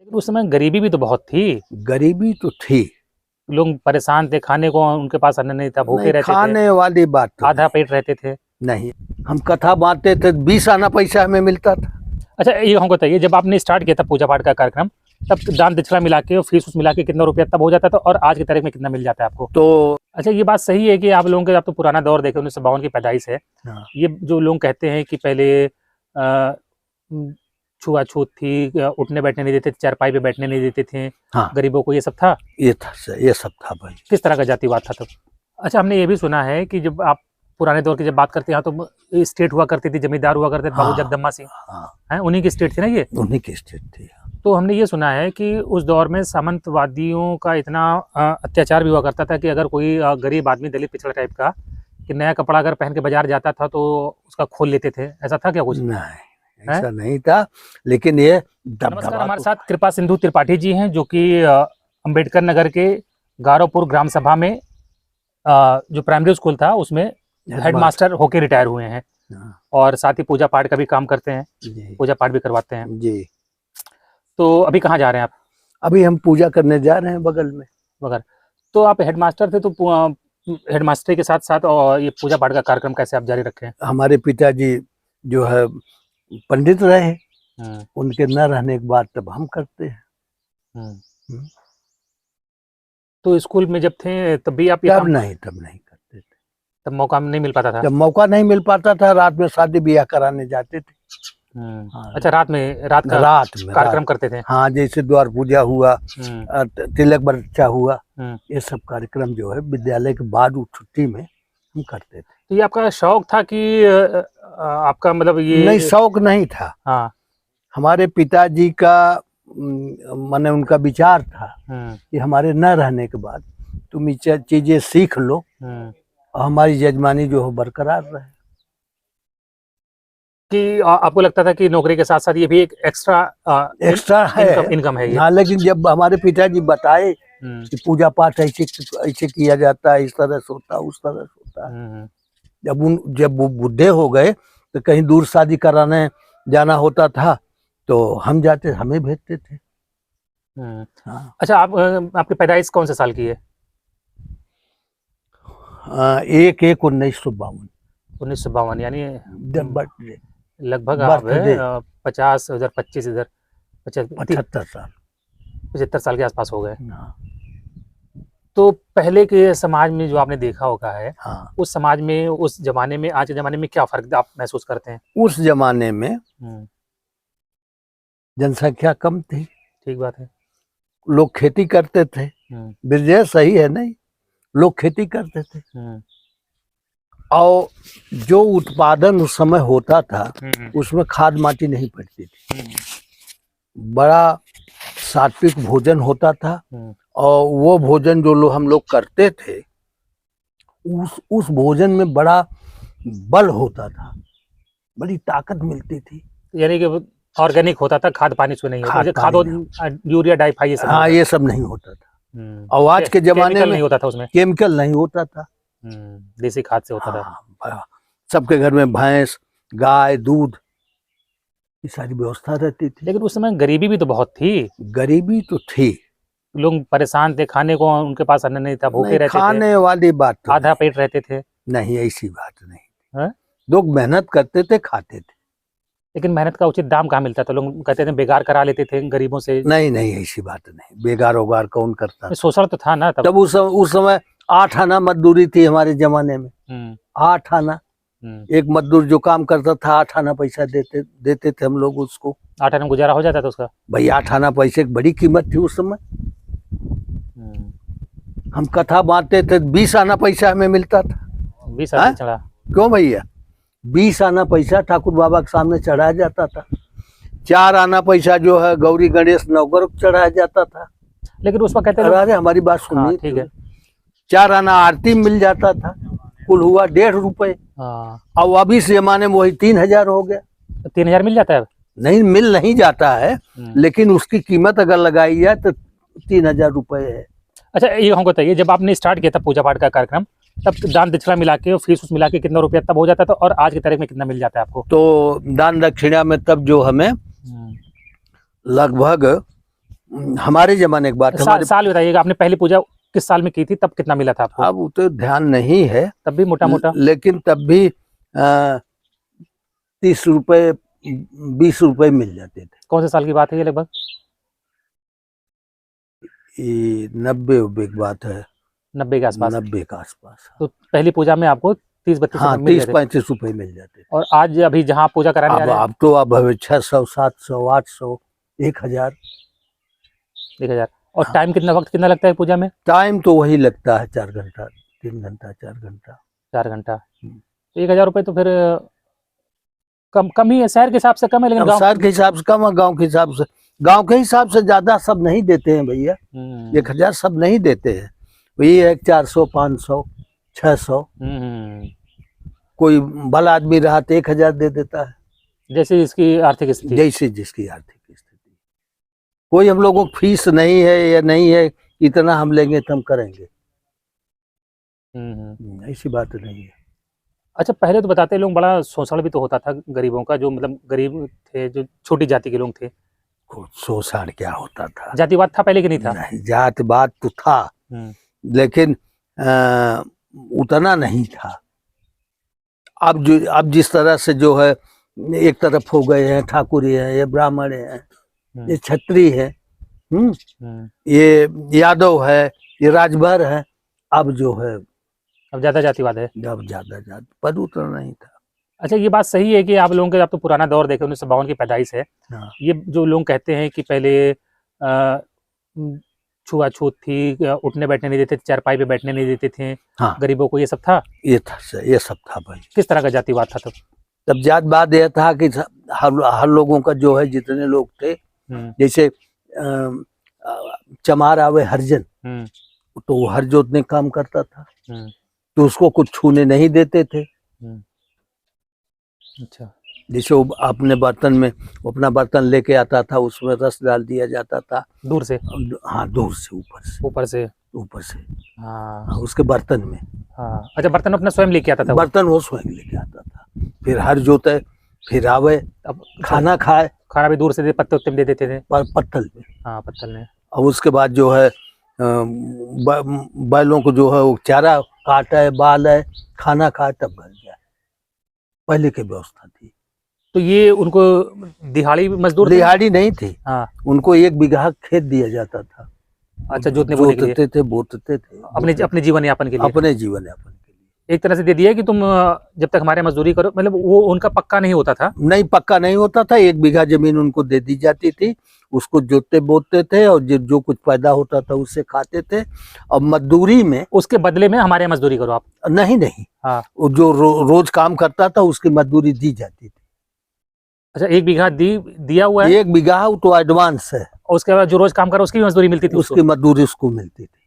उस समय गरीबी भी तो बहुत थी। गरीबी तो थी, लोग परेशान थे, खाने को उनके पास अन्न नहीं था, भूखे रहते थे, खाने वाली बात तो आधा पेट रहते थे। नहीं। हम कथा बांटते थे, 20 आना पैसा हमें मिलता था। अच्छा, ये हमको बताइए, जब आपने स्टार्ट किया था पूजा पाठ का कार्यक्रम, तब दान दक्षिणा मिला के और फीस उस मिला के कितना रुपया तब हो जाता था, और आज की तारीख में कितना मिल जाता है आपको? तो अच्छा, ये बात सही है कि आप लोगों के, आप तो पुराना दौर देखे, 1952 की पैदाइश है। हाँ। ये जो लोग कहते हैं कि पहले छुआछूत थी, उठने बैठने नहीं देते थे, चारपाई पे बैठने नहीं देते थे, हाँ। गरीबों को, ये सब था? ये सब था भाई। किस तरह का जातिवाद था तब? अच्छा, हमने ये भी सुना है कि जब आप पुराने दौर की जब बात करते हैं तो स्टेट हुआ करती थी, जमींदार हुआ करते थे, बाबू जगदम्बा सिंह, हैं, उन्हीं की स्टेट थी ना ये? उन्हीं की स्टेट थी। तो हमने ये सुना है कि उस दौर में सामंतवादियों का इतना अत्याचार भी हुआ करता था कि अगर कोई गरीब आदमी, दलित पिछड़ा टाइप का, कि नया कपड़ा अगर पहन के बाजार जाता था तो उसका खोल लेते थे, ऐसा था क्या कुछ? नहीं, ऐसा नहीं था, लेकिन ये नमस्कार, हमारे साथ कृपा सिंधु त्रिपाठी जी हैं, जो कि अंबेडकर नगर के गारोपुर ग्राम सभा में जो प्राइमरी स्कूल था उसमें हेडमास्टर होके रिटायर हुए हैं, और साथ ही पूजा पाठ का भी काम करते हैं, पूजा पाठ भी करवाते हैं जी। तो अभी कहाँ जा रहे हैं आप? अभी हम पूजा करने जा रहे हैं बगल में। तो आप हेडमास्टर थे, तो हेडमास्टर के साथ साथ और ये पूजा पाठ का कार्यक्रम कैसे आप जारी रखे हैं? हमारे पिताजी जो है पंडित रहे, उनके न रहने के बाद तब हम करते हैं। तो स्कूल में जब थे तब भी आप तब नहीं करते थे, तब मौका नहीं मिल पाता था? जब मौका नहीं मिल पाता था, रात में शादी ब्याह कराने जाते थे। अच्छा, रात में कार्यक्रम करते थे? हाँ, जैसे द्वार पूजा हुआ, तिलक बच्चा हुआ, ये सब कार्यक्रम जो है विद्यालय के बाद छुट्टी में हम करते थे। तो ये आपका शौक था कि आपका, मतलब ये? नहीं, शौक नहीं था। हाँ। हमारे पिताजी का माने उनका विचार था कि हमारे न रहने के बाद तुम ये चीजें सीख लो और हमारी यजमानी जो हो बरकरार रहे। कि आपको लगता था कि नौकरी के साथ साथ ये भी एक एक्स्ट्रा है, इनकम है ये? हाँ, लेकिन जब हमारे पिताजी बताए कि पूजा पाठ ऐसे किया जाता है, इस तरह से होता है, उस तरह से होता है, जब वो बुढ़े हो गए तो कहीं दूर शादी कराने जाना होता था तो हम जाते, हमें भेजते थे। हाँ। अच्छा, आपकी पैदाइश कौन से साल की है? 1/1/1952। 1952 यानी बर्थडे लगभग आप 50 इधर 25 इधर 75 साल 75 साल के आसपास हो गए। तो पहले के समाज में जो आपने देखा होगा है, उस समाज में, उस जमाने में, आज के जमाने में क्या फर्क आप महसूस करते हैं? उस जमाने में जनसंख्या कम थी। ठीक बात है। लोग खेती करते थे। विजय सही है नहीं, लोग खेती करते थे और जो उत्पादन उस समय होता था उसमें खाद माटी नहीं पड़ती थी, बड़ा सात्विक भोजन होता था, और वो भोजन जो हम लोग करते थे उस भोजन में बड़ा बल होता था, बड़ी ताकत मिलती थी। यानी कि ऑर्गेनिक होता था, खाद पानी से नहीं होता, खाद यूरिया डाइफाई ये सब? हाँ, ये सब नहीं होता था। और आज के जमाने में नहीं होता था, उसमें केमिकल नहीं होता था, देसी खाद से होता था। सबके घर में भैंस, गाय, दूध, ये सारी व्यवस्था रहती थी। लेकिन उस समय गरीबी भी तो बहुत थी। गरीबी तो थी, लोग परेशान थे, खाने को उनके पास अन्न नहीं था, भूखे रहते थे, खाने वाली बात तो आधा पेट रहते थे। नहीं, ऐसी बात नहीं। लोग मेहनत करते थे, खाते थे, लेकिन मेहनत का उचित दाम कहाँ मिलता था? लोग कहते थे बेगार करा लेते थे गरीबों से। नहीं, ऐसी बात नहीं, बेगार उगार कौन करता? शोषण तो था ना तब उस समय 8 आना मजदूरी थी हमारे जमाने में। 8 आना, एक मजदूर जो काम करता था 8 आना पैसा देते थे हम लोग उसको। 8 आना गुजारा हो जाता था उसका? भाई 8 आना पैसे की बड़ी कीमत थी उस समय। हम कथा बांटते थे, 20 आना पैसा हमें मिलता था। 20 आना चढ़ा? क्यों भैया, 20 आना पैसा ठाकुर बाबा के सामने चढ़ाया जाता था। 4 आना पैसा जो है गौरी गणेश नौकर को चढ़ाया जाता था। लेकिन उसमें कहते थे, अरे हमारी बात सुनिए, ठीक है, 4 आना आरती मिल जाता था, कुल हुआ 1.5 रुपए। और अभी इस जमाने में वही 3000 हो गया। 3000 मिल जाता है? नहीं, मिल नहीं जाता है, लेकिन उसकी कीमत अगर लगाई जाए तो 3000 रुपए है। अच्छा, ये हमको बताइए, जब आपने स्टार्ट किया था पूजा पाठ का कार्यक्रम, तब दान दक्षिणा मिला के और फीस उस मिला के कितना रुपया तब हो जाता था, और आज की तारीख में कितना मिल जाता है आपको? तो दान दक्षिणा में तब जो हमें लगभग हमारे जमाने की बात है। साल बताइएगा, आपने पहली पूजा किस साल में की थी, तब कितना मिला था आपको? अब वो तो ध्यान नहीं है, तब भी मोटा मोटा लेकिन तब भी 30 रुपए 20 रुपए मिल जाते थे। कौन से साल की बात है ये लगभग? ये 90 की बात है, 90 के आसपास। 90 के आसपास। तो पहली पूजा में आपको 30-32 हाँ, रुपए मिल रहे थे। 30-35 रुपए मिल जाते थे। और आज अभी जहाँ आप पूजा कराने जा रहे हैं, अब तो अब 600 700 800 1000। 1000। और टाइम कितना, वक्त कितना लगता है पूजा में? टाइम तो वही लगता है 4 घंटा 3 घंटा 4 घंटा। 4 घंटा। 1000 रुपए तो फिर कम ही है, शहर के हिसाब से कम है, लेकिन गाँव शहर के हिसाब से कम है, गाँव के हिसाब से, गाँव के हिसाब से ज्यादा सब नहीं देते हैं भैया। 1000 सब नहीं देते हैं, वही है 400 500 600। कोई भला आदमी रहा तो 1000 दे देता है, जैसे इसकी आर्थिक स्थिति। जैसे जिसकी आर्थिक स्थिति। कोई हम लोगों को फीस नहीं है या नहीं है इतना हम लेंगे तो हम करेंगे, ऐसी बात नहीं है। अच्छा, पहले तो बताते लोग बड़ा शोषण भी तो होता था गरीबों का, जो मतलब गरीब थे, जो छोटी जाति के लोग थे। शोषण क्या होता था? जातिवाद था पहले कि नहीं था? नहीं, जातिवाद तो था, लेकिन उतना नहीं था। अब जिस तरह से जो है एक तरफ हो गए हैं, ठाकुर है, ये ब्राह्मण है, ये क्षत्रिय है, ये यादव है, ये राजभर है। अब जो है अब ज्यादा जातिवाद है। अब ज्यादा जाति, पर उतना नहीं था। अच्छा, ये बात सही है कि आप लोगों के, आप तो पुराना दौर देखे, 1952 की पैदाइश है। हाँ। ये जो लोग कहते हैं कि पहले छुआछूत थी, उठने बैठने नहीं देते थे, चारपाई पे बैठने नहीं देते थे। हाँ। गरीबों को, ये सब था? ये सब था भाई। किस तरह का जातिवाद था तब जातिवाद यह था कि हर लोगों का जो है, जितने लोग थे, जैसे चमार आवे हरिजन, तो वो हर जोतने काम करता था, तो उसको कुछ छूने नहीं देते थे। अच्छा। जैसे वो अपने बर्तन में, अपना बर्तन लेके आता था, उसमें रस डाल दिया जाता था दूर से। हाँ, दूर से, ऊपर से हाँ, उसके बर्तन में। हाँ। अच्छा, बर्तन अपना स्वयं लेके आता था? बर्तन वो स्वयं लेके आता था, फिर हर जोते, फिर आवे, अब खाना खाए। खाना भी दूर से पत्ते उत्ते में दे देते थे? पत्तल में। हाँ, पत्तल में। और उसके बाद जो है बैलों को जो है वो चारा काटे, बाल है, खाना खाए, तब घर जाए। पहले की व्यवस्था थी। तो ये उनको दिहाड़ी मजदूर? दिहाड़ी नहीं थी। हाँ। उनको 1 बीघा खेत दिया जाता था। अच्छा, जोतते थे, बोते थे, अपने जीवन यापन के लिए। अपने जीवन यापन के लिए एक तरह से दे दिया कि तुम जब तक हमारे मजदूरी करो, मतलब वो उनका पक्का नहीं होता था? नहीं, पक्का नहीं होता था। 1 बीघा जमीन उनको दे दी जाती थी, उसको जोतते बोते थे, और जो कुछ पैदा होता था उससे खाते थे। और मजदूरी में, उसके बदले में हमारे मजदूरी करो आप? नहीं। हाँ। जो रोज काम करता था उसकी मजदूरी दी जाती थी। अच्छा, 1 बीघा दिया हुआ है? 1 बीघा तो एडवांस है। और उसके बाद जो रोज काम करा उसकी मजदूरी मिलती थी? उसकी मजदूरी उसको मिलती थी।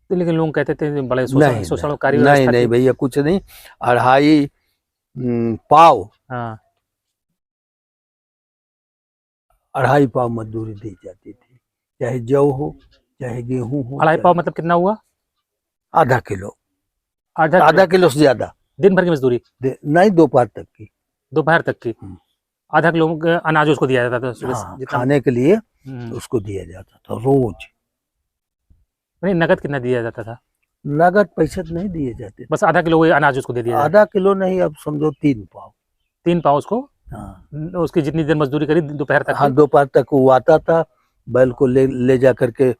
लेकिन लोग कहते थे बड़े शोषणकारी। नहीं भैया, कुछ नहीं। 2.5 पाव, हाँ, 2.5 पाव मजदूरी दी जाती थी, चाहे जौ हो चाहे गेहूं हो। 2.5 पाव मतलब कितना हुआ? आधा किलो। आधा किलो से ज्यादा। दिन भर की मजदूरी? नहीं, दोपहर तक की। दोपहर तक की। आधा किलो अनाज उसको दिया जाता था? हाँ, खाने के लिए उसको दिया जाता था रोज। नहीं, नगद कितना दिया जाता था? नगद पैसे नहीं दिए जाते, बस आधा किलो अनाज उसको दे दिया? आधा किलो नहीं, अब समझो 3 पाव। 3 पाव उसको? हाँ। उसकी जितनी देर मजदूरी करी दोपहर तक? हाँ, दोपहर तक वो आता था, बैल को ले जा करके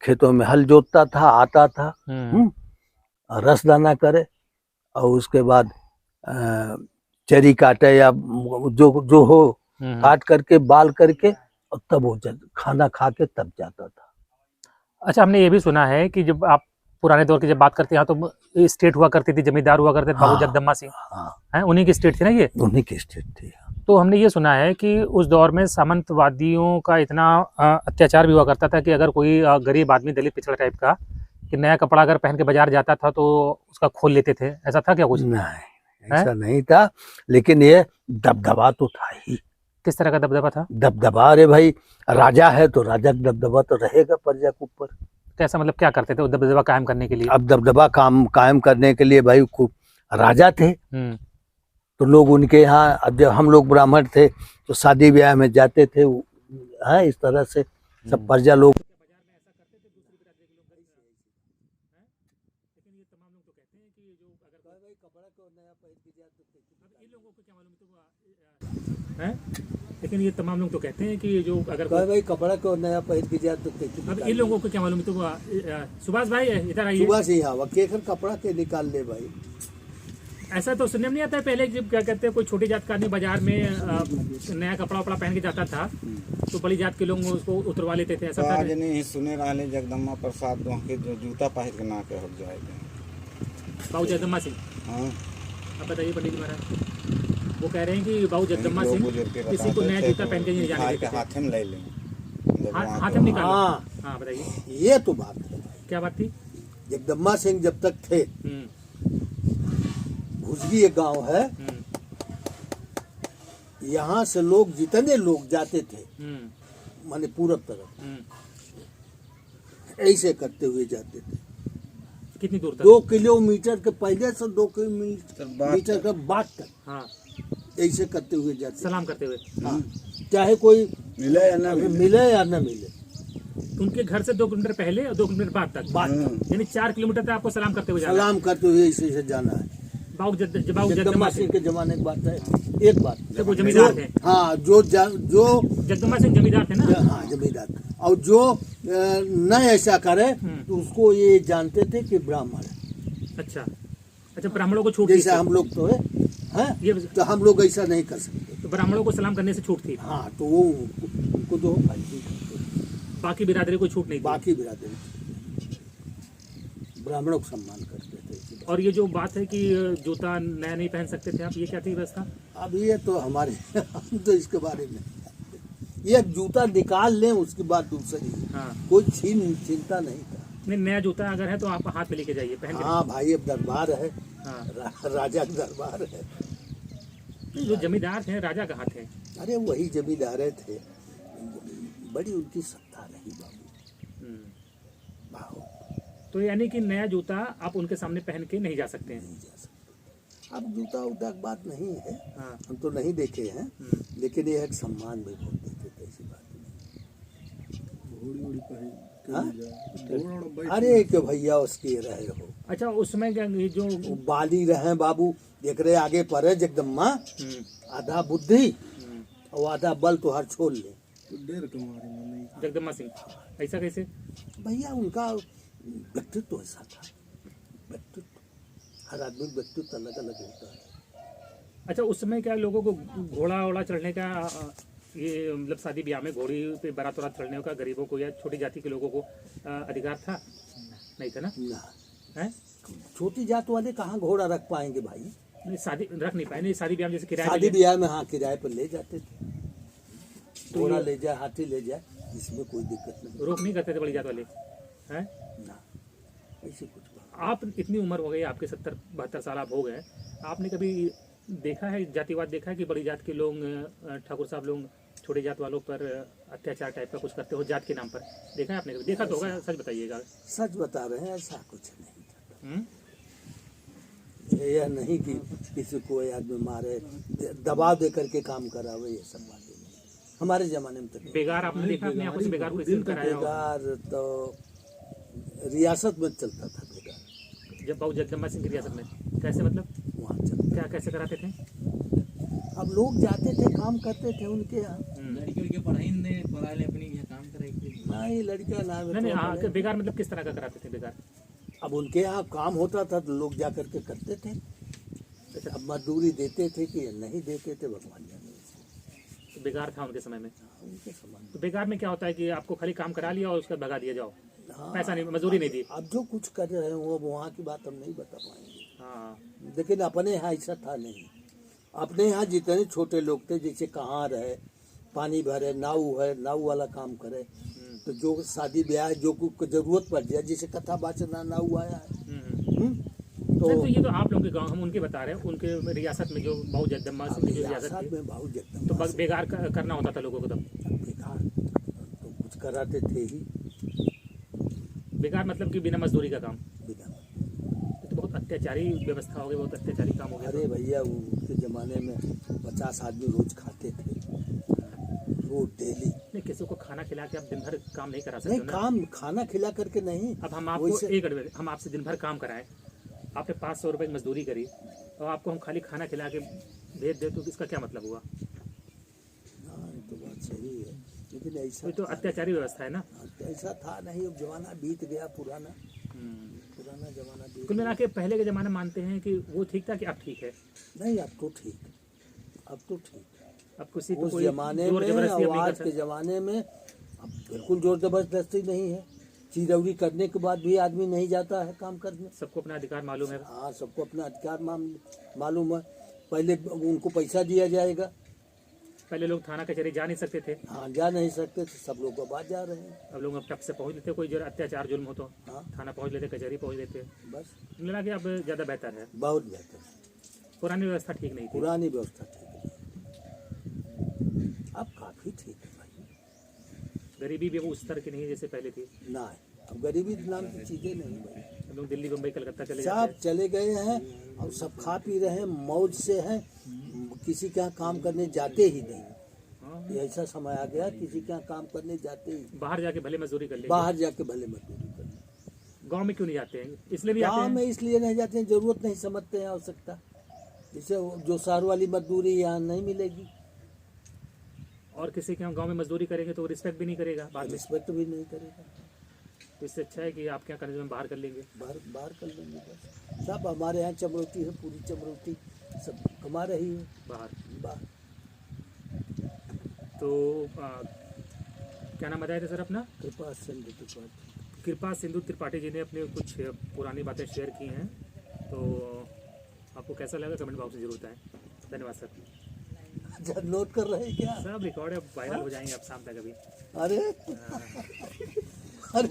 खेतों में हल जोतता था, आता था, रस दाना करे, और उसके बाद चरी काटे या जो हो, काट करके बाल करके, और तब वो खाना खा के तब जाता था। अच्छा, हमने ये भी सुना है कि जब आप पुराने दौर की जब बात करते हैं तो स्टेट हुआ करती थी, जमींदार हुआ करते थे, बाबू जगदम्बा सिंह। हाँ, उन्हीं की स्टेट थी ना ये? उन्हीं की स्टेट थी। तो हमने ये सुना है कि उस दौर में सामंतवादियों का इतना अत्याचार भी हुआ करता था कि अगर कोई गरीब आदमी, दलित पिछड़ा टाइप का, कि नया कपड़ा अगर पहन के बाजार जाता था तो उसका खोल लेते थे। ऐसा था क्या कुछ? नहीं, ऐसा नहीं था, लेकिन ये दबदबा तो था ही। किस तरह का दबदबा था? दबदबा, अरे भाई, राजा है तो राजा का दबदबा तो रहेगा प्रजा के ऊपर। कैसा, मतलब क्या करते थे दबदबा कायम करने के लिए? अब दबदबा कायम करने के लिए भाई खूब राजा थे, तो लोग उनके यहाँ, अब जब हम लोग ब्राह्मण थे तो शादी ब्याह में जाते थे, है इस तरह से सब प्रजा लोग। लेकिन ये तमाम लोग तो कहते हैं कि जो अगर भाई कपड़ा को नया पहन के जाए तो अब इन लोगों को क्या मालूम, तो सुभाष भाई इधर आइए। सुबह से ही हवा केकर कपड़ा के निकाल ले भाई। ऐसा तो सुनने में नहीं आता है पहले, जब क्या कहते हैं कोई छोटी जात का आदमी बाजार में नया कपड़ा वपड़ा पहन के जाता था तो बड़ी जात के लोग उसको उतरवा लेते थे, ऐसा था नहीं सुने रहे जगदम्बा प्रसाद वहाँ के जो जूता पहन के ना के हो जाएगा बाबू जगदम्बा सिंह। हाँ अब बताइए पंडित जी महाराज, वो कह रहे हैं कि बाबू जगदम्बा सिंह किसी को नया जूता पहन के नहीं जाने देते थे। हाथ में ले लें हाथ में निकाल। हाँ बताइए ये तो बात है। क्या बात थी? जगदम्बा सिंह जब तक थे, भुजगी एक गांव है, यहाँ से लोग जितने लोग जाते थे माने पूरब तरफ ऐसे करते हुए जाते थे। कितनी दूर तक? 2 किलोमीटर के पहले से 2 किलोमीटर के बाद तक। हाँ ऐसे करते हुए जाते, सलाम करते हुए। हाँ, चाहे कोई मिले या ना मिले। उनके घर से 2 किलोमीटर पहले और 2 किलोमीटर बाद तक, यानी 4 किलोमीटर तक आपको सलाम करते हुए जाना है। सलाम करते हुए ऐसे जाना है। बाबू जगदम्बा सिंह के जमाने की बात है। एक बात, तो वो जमींदार थे। हाँ, जो जगदम्बा सिंह जमींदार थे ना। हाँ जमींदार, और जो न ऐसा करे तो उसको ये जानते थे कि ब्राह्मण है। अच्छा अच्छा, ब्राह्मणों को छूट जैसे थी। हम लोग तो है, ये तो हम लोग ऐसा नहीं कर सकते। तो ब्राह्मणों को सलाम करने से छूट थी। हाँ, तो वो उनको तो बाकी बिरादरी को छूट नहीं थी। बाकी बिरादरी ब्राह्मणों को सम्मान करते थे। और ये जो बात है कि जूता नया नहीं पहन सकते थे आप, ये क्या थी व्यवस्था? अब ये तो हमारे हम तो इसके बारे में ये जूता निकाल लें उसके बाद दूसरी। हाँ। कोई चिंता नहीं था। नहीं, नया जूता अगर है तो आप हाथ में लेके जाइए पहन के। हाँ भाई, अब दरबार है। हाँ। राजा का दरबार है। जो जमींदार थे राजा कहाँ थे? अरे वही जमींदार थे, बड़ी उनकी सत्ता रही बाबू। तो यानी कि नया जूता आप उनके सामने पहन के नहीं जा सकते हैं। नहीं जा सकते। अब जूता उता की बात नहीं है। हाँ। हम तो नहीं देखे हैं, लेकिन ये एक सम्मान भी बहुत देते थे, ऐसी बात नहीं। अरे क्यों भैया उसके रहे हो। अच्छा, उसमें जो बाली रहे बाबू, देख रहे आगे पर है जगदम्बा, आधा बुद्धि और आधा बल तो हर छोड़ ले। जगदम्बा सिंह ऐसा कैसे? भैया उनका व्यक्तित्व ऐसा था। व्यक्तित्व, हर आदमी व्यक्तित्व अलग अलग होता है। अच्छा, उस समय क्या लोगों को घोड़ा वोड़ा चढ़ने का, ये मतलब शादी ब्याह में घोड़ी पे बारात वारात चढ़ने का गरीबों को या छोटी जाति के लोगों को अधिकार था? नहीं था ना? है? छोटी जात वाले कहाँ घोड़ा रख पाएंगे भाई? नहीं, शादी रख नहीं पाए। नहीं, शादी ब्याह में जैसे किराए शादी ब्याह में हाँ किराए पर ले जाते थे, घोड़ा तो ले जाए, हाथी ले जाए, इसमें कोई दिक्कत नहीं। रोक नहीं करते थे बड़ी जात वाले, हैं? ना ऐसे कुछ बात। आप इतनी उम्र हो गई, आपके 70-72 साल आप हो गए, आपने कभी देखा है, जातिवाद देखा है कि बड़ी जात के लोग, ठाकुर साहब लोग छोटे जात वालों पर अत्याचार टाइप का कुछ करते हो जात के नाम पर? देखा है आपने? कभी देखा तो होगा, सच बताइएगा। सच बता रहे हैं, ऐसा कुछ नहीं। यह नहीं कि किसी को आदमी मारे, दबाव दे करके काम करावे, ये सब बातें नहीं हमारे जमाने में। तो बेगार आपने देखा अपने आंखों से? बेगार को कैसे कराया? बेगार तो रियासत में चलता था। बेगार जब बाबू जगदम्बा सिंह की रियासत में कैसे, मतलब वहाँ चलता। क्या कैसे कराते थे? अब लोग जाते थे, काम करते थे उनके यहाँ। लड़कियों के पढ़ाई ने पढ़ा ले अपनी काम करेगी। नहीं, लड़कियां ना। नहीं, हाँ, बेगार मतलब किस तरह का कराते थे बेगार? अब उनके यहाँ काम होता था तो लोग जा करके करते थे। अब मजदूरी देते थे कि नहीं देते थे, भगवान जाने। तो बेगार था उनके समय में। उनके समय तो बेगार में क्या होता है कि आपको खाली काम करा लिया और उसका भगा दिया, जाओ, हाँ, पैसा नहीं, मजदूरी नहीं दी। अब जो कुछ कर रहे हैं वो वहाँ की बात हम नहीं बता पाएंगे। हाँ, लेकिन अपने यहाँ ऐसा था नहीं। अपने यहाँ जितने छोटे लोग थे, जैसे कहाँ रहे, पानी भरे, नाव है, नाव वाला काम करे, तो जो शादी ब्याह जो कुछ जरूरत पड़ जाए, जैसे कथा वाचना नाव आया है, तो ये तो आप लोगों के गांव, हम उनके बता रहे हैं, उनके रियासत में जो बाबू जगदम्बा सिंह की जो रियासत थी, में बाबू जगदम्बा, तो बेगार करना होता था लोगों को तब। बेकार तो कुछ कराते थे ही। बेगार मतलब कि बिना मजदूरी का काम। बिना, ये तो बहुत अत्याचारी व्यवस्था हो गई, बहुत अत्याचारी काम हो गया। अरे भैया, उनके जमाने में 50 आदमी रोज खाते थे। रोज डेली। नहीं, किसी को खाना खिला के आप दिन भर काम नहीं करा सकते नहीं, हो ना। काम खाना खिला करके नहीं। अब हम आपको वैसे- एक एडवाइस, हम आपसे दिन भर काम कराएं, आपने 500 रुपए की मजदूरी करी और आपको हम खाली खाना खिला के भेज दे, तो इसका क्या मतलब हुआ? हाँ, ये तो बात सही है, लेकिन ऐसा ये तो अत्याचारी व्यवस्था है ना। ऐसा था नहीं। अब जमाना बीत गया, पुराना जमाना बीत कुल मिला के पहले के जमाने मानते हैं कि वो ठीक था कि अब ठीक है? नहीं, अब तो ठीक, अब तो ठीक। अब किसी को उस कोई जमाने जोर में जबरदस्ती अब और नहीं कर आज के सकते। जमाने में अब बिल्कुल जोर जबरदस्ती नहीं है। चिरौरी करने के बाद भी आदमी नहीं जाता है काम करने। सबको अपना अधिकार मालूम है। हाँ, सबको अपना अधिकार मालूम है। पहले उनको पैसा दिया जाएगा। पहले लोग थाना कचहरी जा नहीं सकते थे, हाँ, जा नहीं सकते थे, सब लोग अब जा रहे हैं। अब लोग अब टक से पहुंच लेते, कोई जो अत्याचार जुल्म हो तो हाँ, थाना पहुंच लेते, कचहरी पहुंच लेते। बस मिला के अब ज़्यादा बेहतर है, बहुत बेहतर। पुरानी व्यवस्था ठीक नहीं थी। पुरानी व्यवस्था ठीक है, अब काफी ठीक है भाई। गरीबी भी वो उस तरह की नहीं है जैसे पहले थी। ना, अब गरीबी नाम की चीजें नहीं भाई। अब लोग दिल्ली, बम्बई, कलकत्ता चले जाते सब चले गए हैं और सब खा पी रहे हैं, मौज से हैं। किसी के यहाँ काम करने जाते ही नहीं। हैं। हाँ, ये ऐसा समय आ गया, किसी के यहाँ काम करने जाते ही, बाहर जाके भले मजदूरी कर लेंगे। बाहर जाके भले मजदूरी करने। गांव में क्यों नहीं जाते हैं? इसलिए भी आते गाँव हैं। में इसलिए नहीं जाते हैं, जरूरत नहीं समझते हैं, आवश्यकता। जैसे जो शहर वाली मजदूरी यहाँ नहीं मिलेगी, और किसी के यहाँ गांव में मजदूरी करेंगे तो वो रिस्पेक्ट भी नहीं करेगा बाद में। रिस्पेक्ट भी नहीं करेगा। तो इससे अच्छा है कि आपके यहाँ करने में बाहर कर लेंगे। बाहर बाहर कर लेंगे बस। सब हमारे यहाँ चमरौती है, पूरी चमरौती सब कमा रही है बाहर बाहर। तो क्या नाम बताया था सर अपना? कृपा सिंधु त्रिपाठी। कृपा सिंधु त्रिपाठी जी ने अपने कुछ पुरानी बातें शेयर की हैं, तो आपको कैसा लगा कमेंट बॉक्स में जरूर बताएं। धन्यवाद सर। अच्छा, नोट कर रहे हैं क्या? सब रिकॉर्ड है, वायरल हो जाएंगे अब शाम तक अभी। अरे अरे